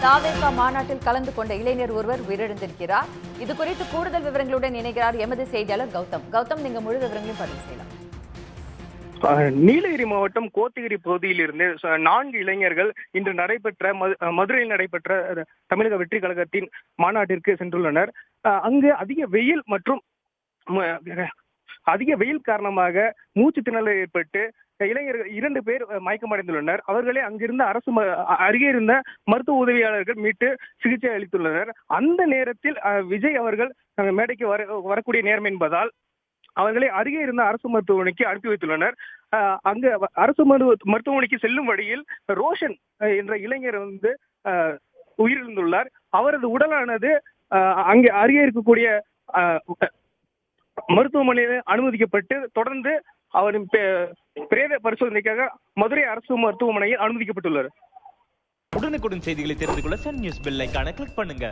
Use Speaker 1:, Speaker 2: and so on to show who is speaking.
Speaker 1: தாவேகா மாநாட்டில் கலந்து கொண்ட இளைஞர் ஒருவர் உயிரிழந்திருக்கிறார். இது குறித்து கூடுதல் விவரங்களுடன் இணைகிறார் எமது செய்தியாளர் கௌதம். கௌதம், நீங்க முழு விவரங்களையும் பதிவு செய்யலாம்.
Speaker 2: நீலகிரி மாவட்டம் கோத்தகிரி பகுதியில் இருந்து 4 இளைஞர்கள் இன்று நடைபெற்ற மதுரையில் நடைபெற்ற தமிழக வெற்றி கழகத்தின் மாநாட்டிற்கு சென்றுள்ளனர். அங்கு அதிக வெயில் காரணமாக மூச்சு திணறல் ஏற்பட்டு இளைஞர்கள் 2 பேர் மயக்கமடைந்துள்ளனர். அவர்களே அங்கிருந்த அருகே இருந்த மருத்துவ உதவியாளர்கள் மீட்டு சிகிச்சை அளித்துள்ளனர். அந்த நேரத்தில் விஜய் அவர்கள் மேடைக்கு வரக்கூடிய நேரம் என்பதால் அவர்களை அருகே இருந்த அரசு மருத்துவமனைக்கு அனுப்பி வைத்துள்ளனர். அங்கு அரசு மருத்துவமனைக்கு செல்லும் வழியில் ரோஷன் என்ற இளைஞர் உயிரிழந்துள்ளார். அவரது உடலானது அங்கே அருகே இருக்கக்கூடிய மருத்துவமனையில் அனுமதிக்கப்பட்டு தொடர்ந்து அவரின் பிரேத பரிசோதனைக்காக மதுரை அரசு மருத்துவமனையில் அனுமதிக்கப்பட்டுள்ளார்.
Speaker 3: உடனுக்குடன் செய்திகளை தெரிந்து கொள்ள சன் நியூஸ் பெல் ஐகானை கிளிக் பண்ணுங்க.